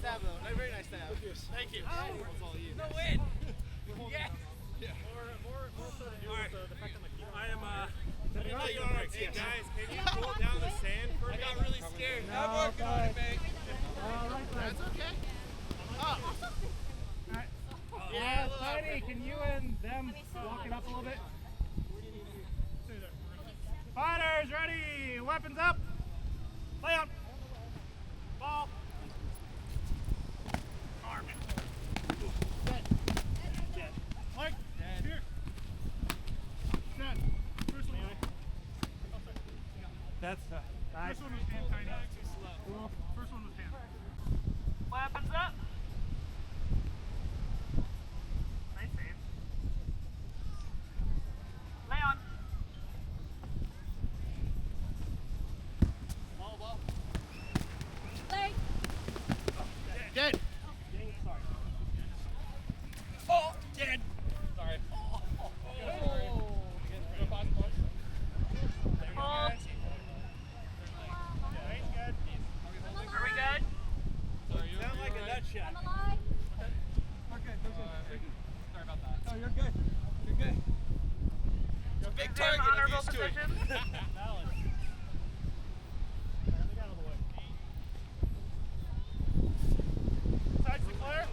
stab though. Very nice stab. Thank you. That was all you. No win. Yeah. More so to do with the fact that my keyboard. I am Hey guys, can you pull down the sand for me? I got really scared. I'm working on it, mate. That's okay. Oh. Alright. Yeah, Tiny, can you and them walk it up a little bit? Fighters, ready! Weapons up! Play on! Ball! Arm. Set. Set. Mike! Here! Set. First one. That's nice. First one was hand tiny. Too slow. First one was hand. Weapons up! Nice save. Lay on. Ball. Lay. Dead. Sorry. Oh, dead. Sorry. Oh. Are we good? Sound like a nut shot. On the line. Okay. Sorry about that. Oh, you're good. You're good. You're a big target. I'm used to it. Valid. Sides to clear.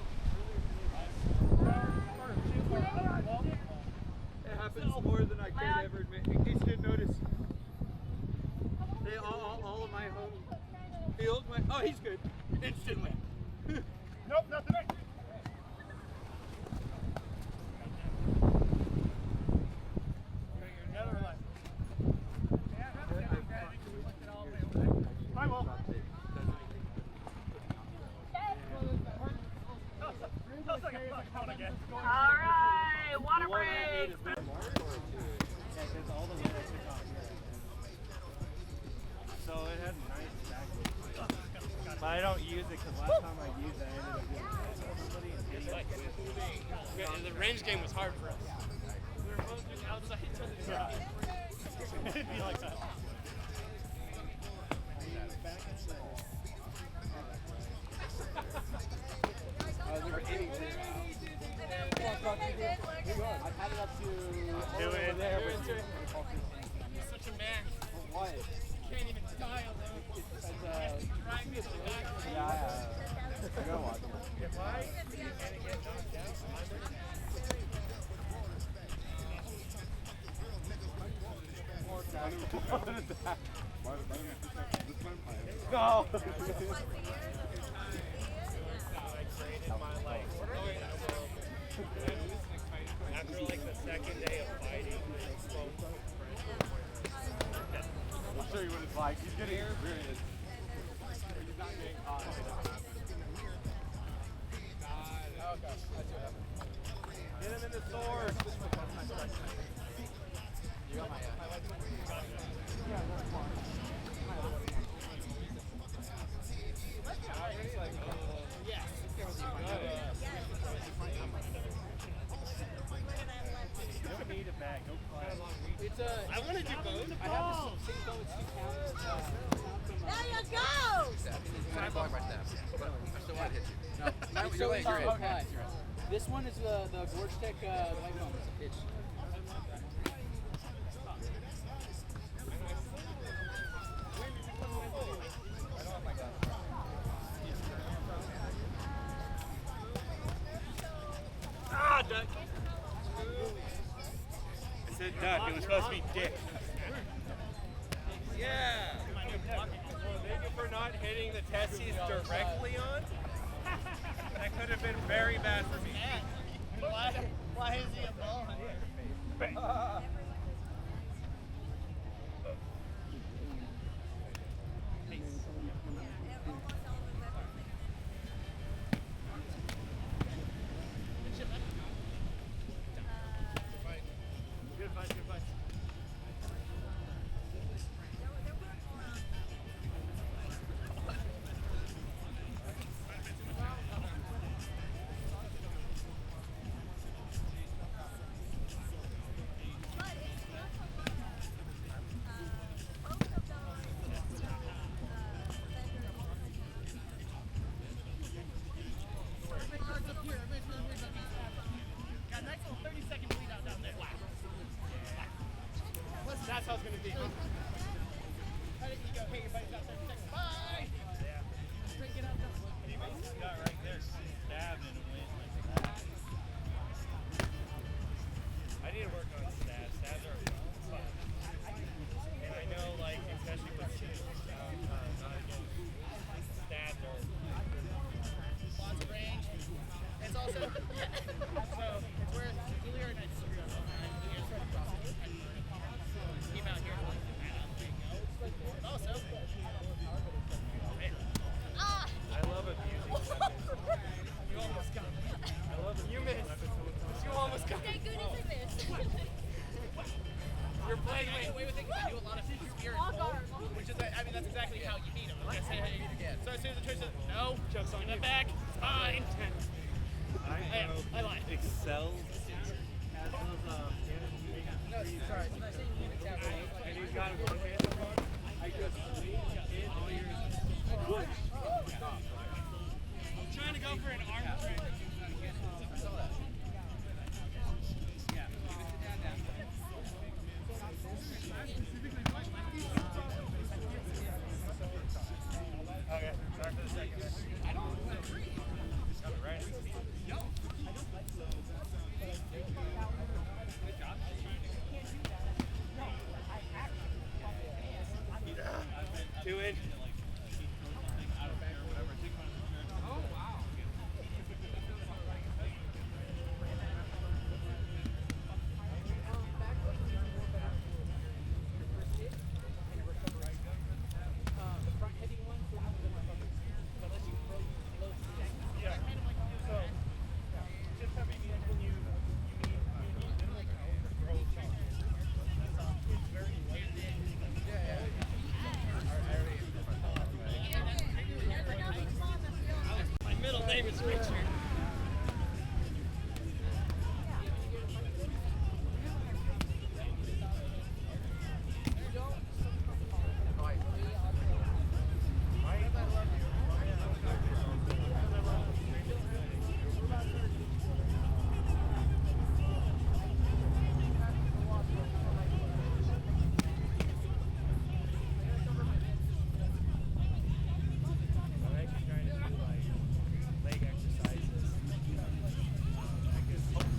It happens more than I could ever admit. In case you didn't notice, all of my home field went, oh, he's good, instantly. Nope, nothing. I will. All right, water break. So it had nice back. But I don't use it because last time I used it, I ended up doing somebody. The range game was hard for us. We were both just outside each other's It'd be like that. I was never hitting it. I've had it up to over there. He's such a man. Why? Can't even dial though. Trying to get the back. Yeah, I gotta watch it. Why? You can't get knocked out. No! After like the second day of fighting, I'll show you what it's like. He's getting experience. He's not getting caught. Get him in the sword. You got my Don't need it back. Don't fly. It's I want to do both. I have the same bow with two counters. There you go. I block my stab, but I still want to hit you. No, So you're right. okay. This one is the Gorge Tech light helmet. It's Ah, duck. I said duck. It was supposed to be dick. Yeah. Maybe for not hitting the testes directly on. That could have been very bad for me. Why is he a ball? Good fight. it's where Julia and I disagree on something. We just tried to cross it. Came out here and like, also, I love abusing weapons. you almost got me. I love abusing You missed. weapons. You almost got me. Thank goodness I missed. You're playing away with it because I do a lot of Pier and Bull, which is, I mean, that's exactly how you beat him. I'm gonna say how you beat him. So as soon as the choice is no, Joke's on give you. it back. It's fine. I lied. excels at those No, sorry. It's not saying you need to and he's got one hand on. I just in all yours. I'm trying to go for an arm trick. Okay, sorry for the second. I don't agree. Just got it right. No. Good job. Two in. Oh, wow. My middle name is Richard. I'm actually trying to do like leg exercises. I could hopefully make me faster.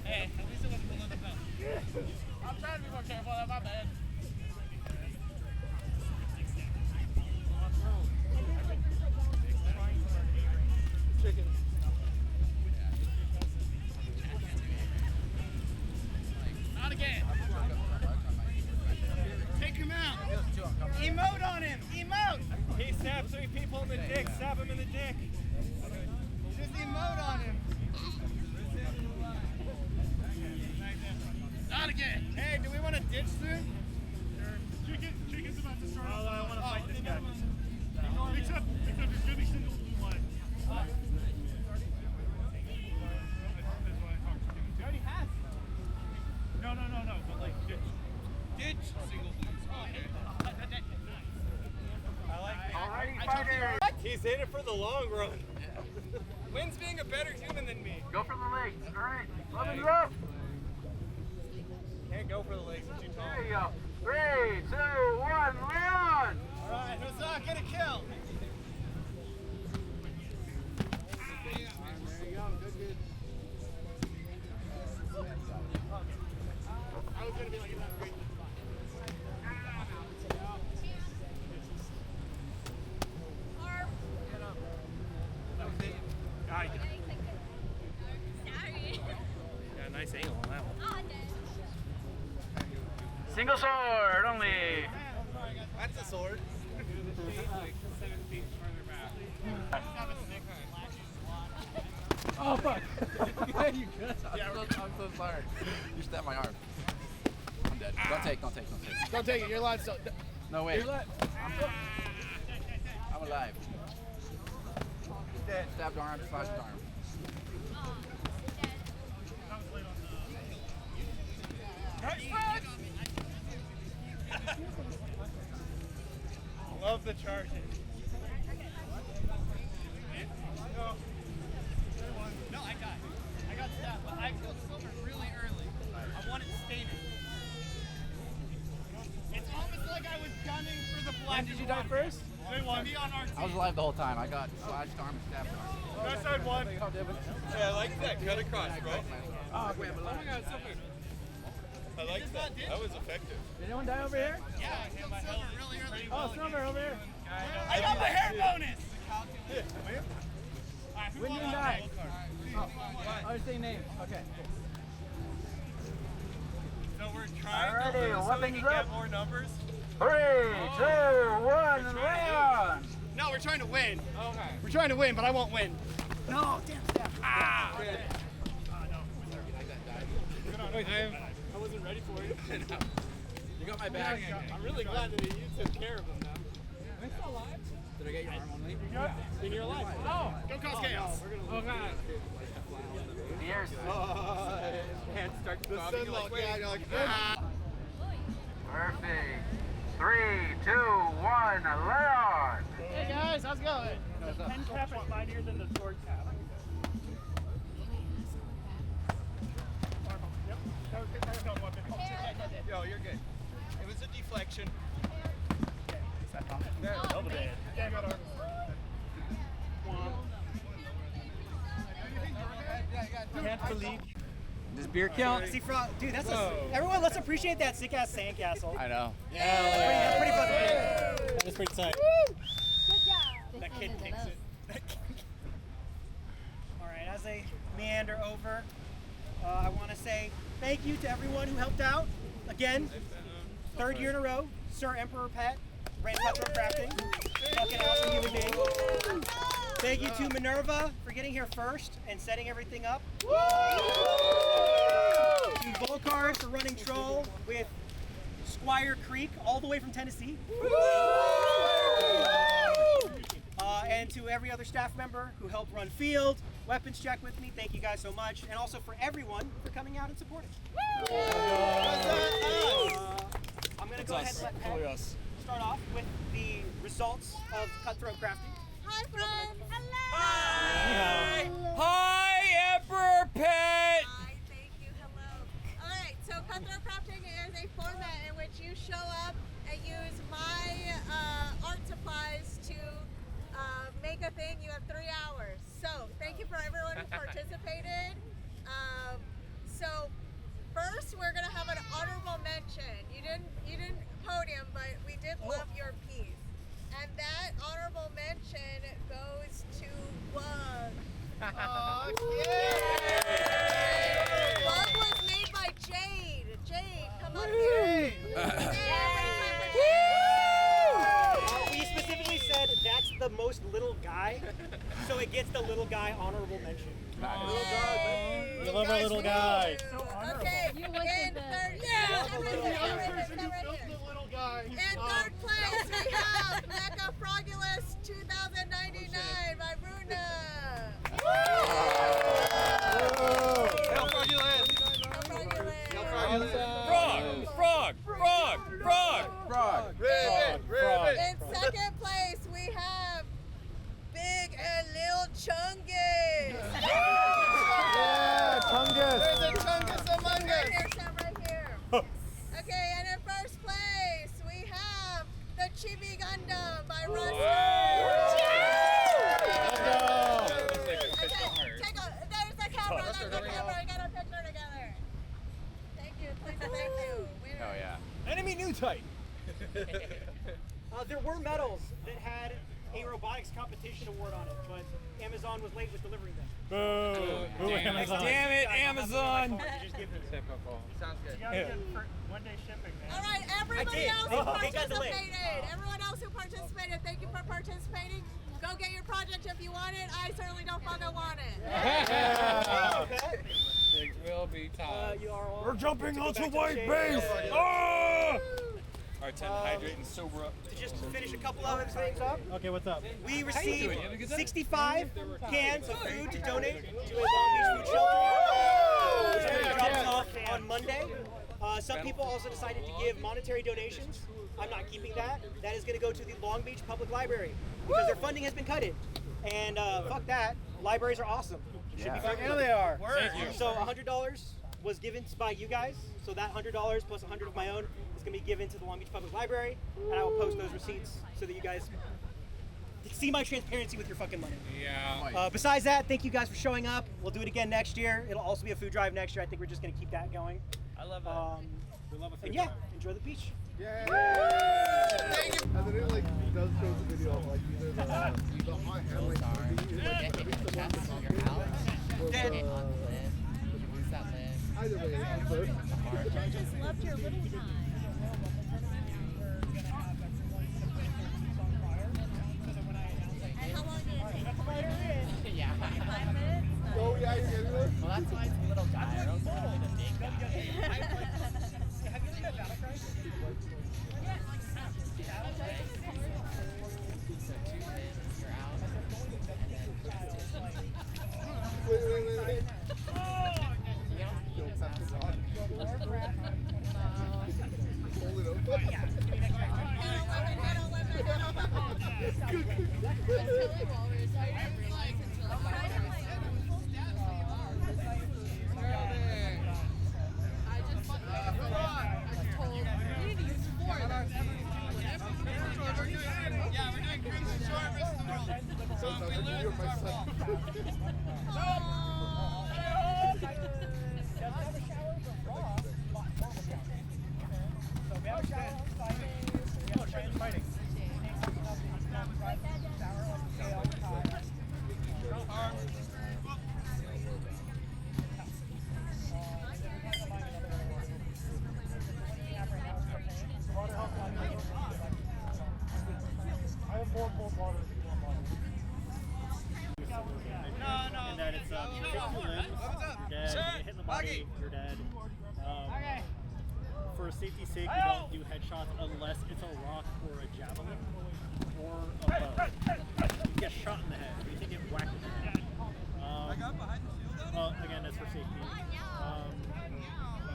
Hey, at least it wasn't below the belt. I'm trying to be more careful. That's my bad. Not again. Take him out. Emote on him. Emote. He stabbed 3 people in the dick. Stab him in the dick. Just emote on him. Not again. Hey, do we want to ditch soon? Chicken's about to start. Oh, I want to fight this guy. Except it's gonna be single blue line. He already has. No. But like ditch. Ditch single blues. Okay. I like Alrighty, fighter. He's in it for the long run. Wynn's being a better human than me. Go for the legs. All right. Love and rough. Can't go for the legs, it's too tall. There you go. 3, 2, 1, Leon! Alright, who's not gonna kill? There you go. Good. I was gonna be like, not great. Arm. Ah, Sorry. got a nice angle on that one. Oh, no. Single sword only. That's a sword. Like 7 feet further back. Oh, fuck. You good? I'm so sorry. You stabbed my arm. I'm dead. Don't take. Don't take it, you're alive still. No way. I'm alive. Dead. Stabbed arm, slashed arm. of the charges. No, I got stabbed, but I killed Silver really early. I wanted to stain it. It's almost like I was gunning for the blood. When did you die first? They won. Be on RT. I was alive the whole time. I got slashed arm and stabbed arm. That side won. Yeah, I like that. Cut across, bro. Oh, my God, so good. I like that. That was effective. Did anyone die over here? Yeah, I killed Silver really early. Oh, Silver over there. I got my hair bonus! When did you die? Oh, you're saying names. Okay. So we're trying to Alrighty, lose so we weapons can up. get more numbers. 3, 2, 1, and round. No, we're trying to win. Okay. We're trying to win, but I won't win. No, damn, Steph. Ah! I wasn't ready for you. You got my back. I'm really glad that you took care of them now. Did I get your arm only? In your life. Oh, Don't cause chaos. oh God. Cheers. Hands start throbbing. You're like, wait. Perfect. 3, 2, 1, lay on. Hey guys, how's it going? The pen cap is mightier than the sword cap. Yep. That was weapon. Yo, you're good. It was a deflection. Belvd. Yeah, I got arms. Can't believe. Does beer count? See, dude, that's everyone. Let's appreciate that sick ass sandcastle. I know. That's pretty fucking That is pretty tight. Good job. That kid takes it. All right, as I meander over, I want to say thank you to everyone who helped out. Again, 3rd year in a row, Sir Emperor Pet ran Cutthroat Crafting. Fucking awesome human being. Thank you to Minerva for getting here first and setting everything up. To Volcars for running Troll with Squire Creek all the way from Tennessee. And to every other staff member who helped run field, weapons check with me, thank you guys so much. And also for everyone for coming out and supporting. I'm going to go ahead and let Pat start off with the results of Cutthroat Crafting. Hi, friends. Hello. Hi. Hi, Emperor Pet. Hi, thank you. Hello. All right, so Cutthroat Crafting is a format in which you show up and use my art supplies to make a thing. You have 3 hours. So thank you for everyone who participated. So first, we're gonna have an honorable mention. You didn't podium, but we did love your piece. And that honorable mention goes to Bug. Oh, Bug was made by Jade. Jade, come on here. We specifically said that's the most little guy, so it gets the little guy honorable mention. You love our little guy. Okay, in third, in third place we have Mecha Frogulus 2099 by Runa. In second place we have Big and Lil Chungus. There's a chungus among us. Right here. Okay, and in first place we have the Chibi Gundam by Rusty. There's the camera, we got a picture together. Thank you, please and thank you. Oh yeah. Enemy new type. There were medals that had a robotics competition award on it, but Amazon was late with delivering them. Boo. Boo, Amazon. Damn it, Amazon. Typical. Sounds good. You gotta get 1-day shipping, man. All right, everybody did. else who They got delayed. participated, everyone else who participated, thank you for participating. Go get your project if you want it. I certainly don't fucking want it. Things will be tight. You are all We're jumping onto back to white the base. shade. Oh! Alright, 10, hydrate and sober up. To just finish a couple other things up, Okay, what's up? we doing? received You having a good time? 65 cans of food to donate to a Long Beach food shelter, which we're going to drop off on Monday. Some people also decided to give monetary donations. I'm not keeping that. That is going to go to the Long Beach Public Library because their funding has been cut. And fuck that. Libraries are awesome. Should be funded. Yeah, they are. So $100 was given by you guys. So that $100 plus $100 of my own is going to be given to the Long Beach Public Library, and I will post those receipts so that you guys see my transparency with your fucking money. Yeah. Besides that, thank you guys for showing up. We'll do it again next year. It'll also be a food drive next year. I think we're just going to keep that going. I love that. We love a food drive. Enjoy the beach. Yeah. And then it like does show the video of like either the hot handling either way. Judges loved your little time. And how long did it take to let her in? Yeah. 5 minutes? Oh yeah, you're getting this? Well, that's why it's a little guy. I don't think it's a big guy. Have you ever met Battle Cry? Wait. Hold it open. You're my son. And that it's you take your limbs, you're dead. You get hit in the body, you're dead. For safety's sake, we don't do headshots unless it's a rock or a javelin or a bow. You get shot in the head, you can get whacked in the head. Again, that's for safety.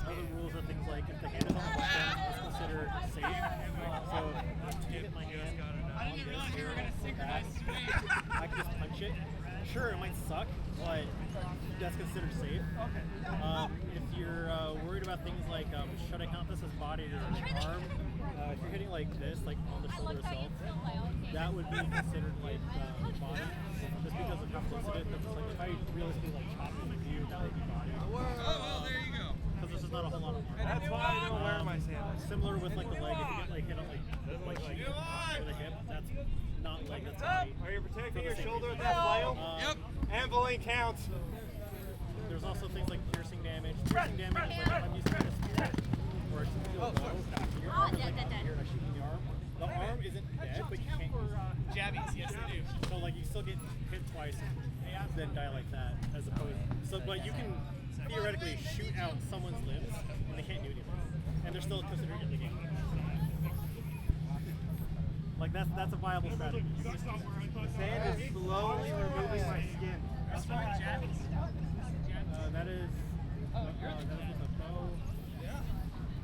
Other rules are things like if the hand is on the weapon, it's considered safe. So if you hit my hand, I didn't realize you were going to synchronize. I can just punch it. Sure, it might suck, but that's considered safe. If you're worried about things like should I count this as body or arm, if you're hitting like this, like on the shoulder itself, that would be considered like body, just because of how close it is. Like if I realistically like chop it with you, that would be body. Oh, well, there you go. Because there's just not a whole lot of arm. That's why I don't wear my sandals. Similar with like the leg, if you get like hit on like shoot or the hip, that's not leg, that's body. Are you protecting your shoulder with that flail? Yep. Anviling counts. There's also things like piercing damage. Piercing damage is like if I'm using a spear or a bow, your arm is like up here and I shoot in the arm. The arm isn't dead, but you can't use it. Jabbies, yes they do. So like you still get hit twice and then die like that, as opposed. So, but you can theoretically shoot out someone's limbs and they can't do anything, and they're still considered in the game. Like that's a viable strategy. Sand is slowly removing my skin. That is with a bow.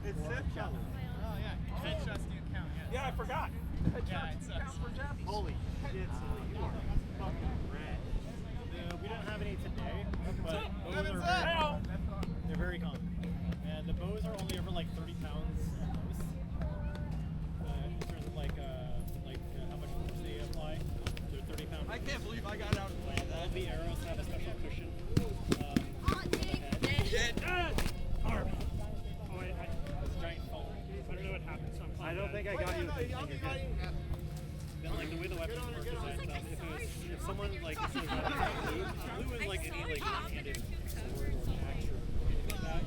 It's or a javelin. Oh yeah. Headshots do count, yeah. Yeah, I forgot. Yeah, it sucks. Holy shit, Sully, you are fucking rad. We don't have any today, but bows are they're very common. And the bows are only ever like 30 pounds at most. In terms of like how much force they apply. They're 30 pounds. I can't believe I got out of the way of that. All the arrows have a special cushion on the head. Arm. Oh, wait, It's a giant foam. I don't know what happened, so I'm I don't think I got you with the head. Then like the way the weapons work is that if someone like says blue is like any like handed sword or axe or anything like that.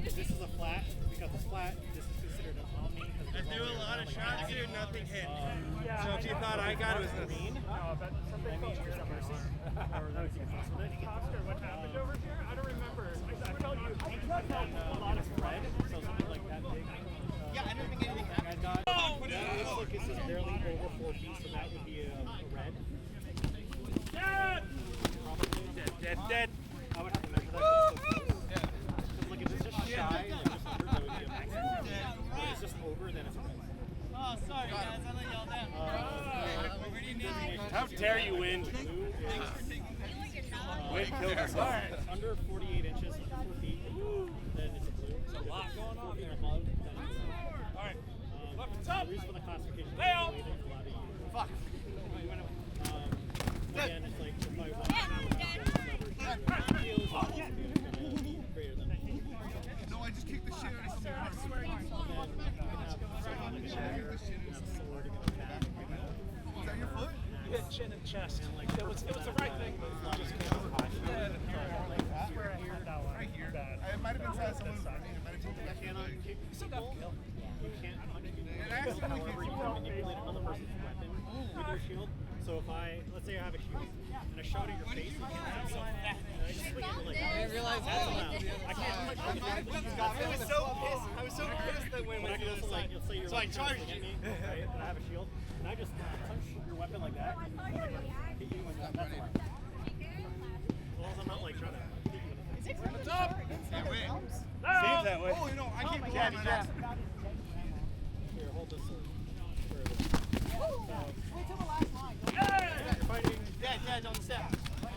If this is a flat, because it's flat, this is considered an omni. I threw a lot of shots, dude, nothing hit. So if you thought I got it, it was green. No, but something That means you're a person, or that you can fuss with it. Oscar, what happened over here? I don't remember. I told you. A lot of red, so something like that big. Yeah, I didn't think anything happened. I got. It looks like it's just barely over 4 feet, so that would be a red. Probably. Dead. I would have to measure that. Because like if it's just shy, like just under, that would Oh, sorry guys, I let y'all down. Where do you need me? How dare you win? Wind killed us all. Under 48 inches, under 4 feet, then it's a blue. There's a lot going on there. Above, then it's a Alright. weapons up! The reason for the classification is Fail! there's a lot of years. Fuck. Again, it's like if I want to heels, greater than No, I just kicked the shit out of someone. Is that your foot? You hit chin and chest. And like, it was the right thing. Right here. It might have been trying someone. It might have taken the back You cannot kick people. You can't punch people. accidentally However, you can manipulate another person's weapon with your shield. So if let's say I have a shield and I shot at your face, you can't have something. And I just swing it like I didn't realize that. I can't punch you. I was so pissed that when But I can also like, let's say you're So I like trying to charged hit you. me, right? And I have a shield, and I just punch your weapon like that. And I hit you, and that's fine. As long as I'm not like trying to hit you with it. What's up? That way. Seems that way. Oh, you know, I keep Jabby jab. Here, hold this. You're fighting. Dad's on the step.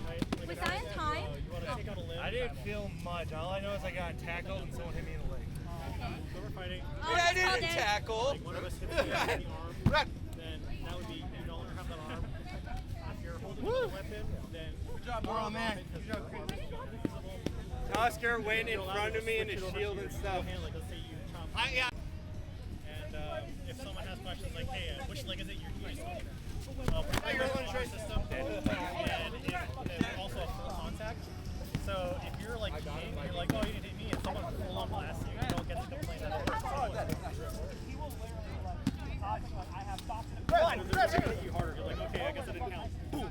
Right? Was I in time? You want to take out a limb? I didn't feel much. All I know is I got tackled and someone hit me in the leg. So we're fighting. Oh, I didn't tackle. Like one of us hits you in the arm, then that would be you no longer have that arm. If you're holding the weapon, then Good job, bro, man. Oscar went in front of me in his shield and stuff. Like, let's say you chomp. Yeah. And if someone has questions like, hey, which leg is it you're using? You're on the trace system, and it's also a full contact. So if you're like cheating, you're like, oh, you didn't hit me, and someone full on blasts you, you don't get to complain that the person was hit you harder. You're like, okay, I guess it didn't count. Boom.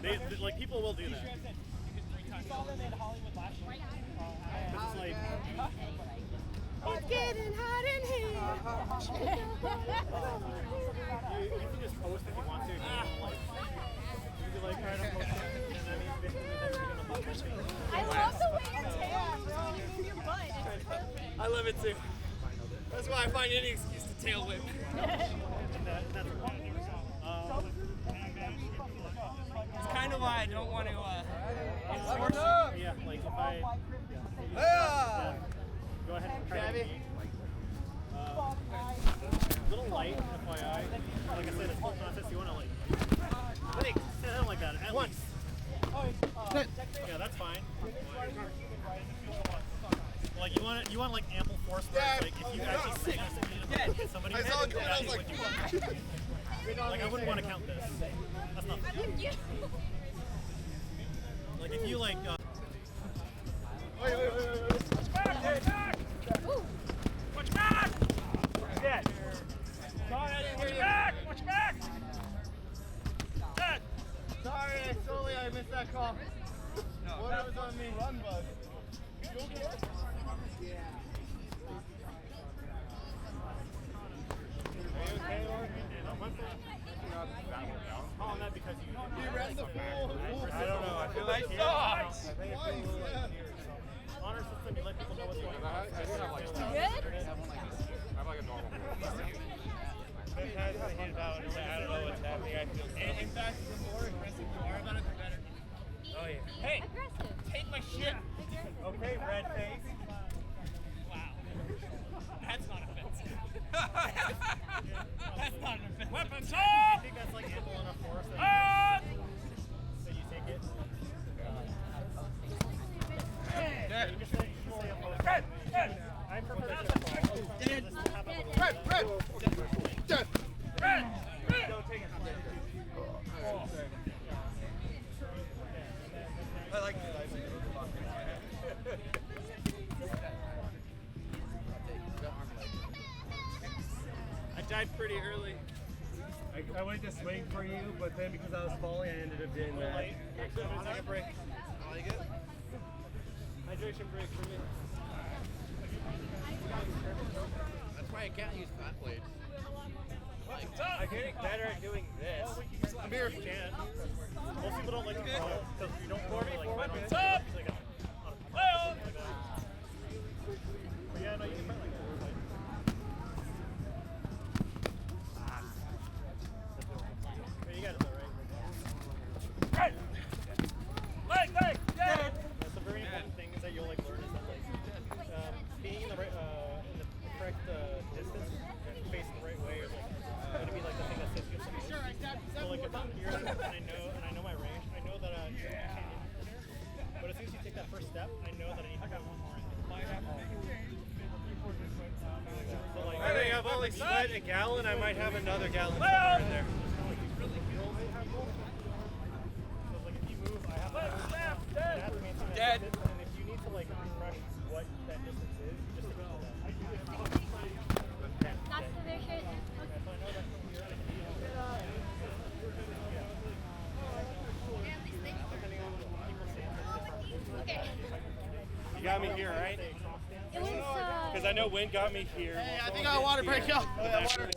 They, like, people will do that. It's like, It's getting hot in here. you can just post if you want to. If you don't like, you can be like, alright, I'm posting. And that means basically that you're gonna butt my face. I love the way your tail bro. You move your butt. It's perfect. I love it too. That's why I find any excuse to tail whip. That's okay. It's kind of why I don't want to enforce it. Yeah, like if I go ahead and try to be a little light, FYI. Like I said, it's full contest. You want to like sit down like that at once. Yeah, that's fine. Like you want like ample force. Where it's like if you actually sit and hit somebody, I saw it coming, I was like, like I wouldn't want to count this. That's not. Like if you like. Wait. Watch back! Watch back! Dead. Sorry, I didn't hear you. Watch back! Dead. Sorry, I missed that call. What was on me? Run, bud. Oh, not because you ran the full. I don't know. I feel like Twice, honor system. You let people know what's going on. Good? I have like a normal one. sometimes I hit about it. I don't know what's happening. I feel and in fact, the more aggressive you are about it, the better. Oh yeah. Hey! Aggressive. Take my shit! Okay, red face. Wow. That's not offensive. That's not an offensive. Weapons up! I think that's like ample enough force that you take it. Dead. You just say opposed. Red! I prefer to fall. Dead! Red! Dead! Red! Don't take it. I like this. I died pretty early. I went to swing for you, but then because I was falling, I ended up doing that. Actually, I'm gonna take a break. I like it. Hydration break for me. That's why I can't use fat blades. I'm getting better at doing this. I'm here. You can. Most people don't like to fall because you don't pour me like Weapons up! Well! But yeah, no, you can fight like that. here, and I know my range. I know that I can't hit from here. But as soon as you take that first step, I know that I need to go one more. So like, I think I've only spent a gallon. I might have another gallon somewhere in there. So like if you move, I have to maintain that distance. And if you need to like refresh what that distance is, you just ignore that. That's the vision. Okay. You got me here, right? It was Because I know Wynn got me here. Hey, I think I want to break up.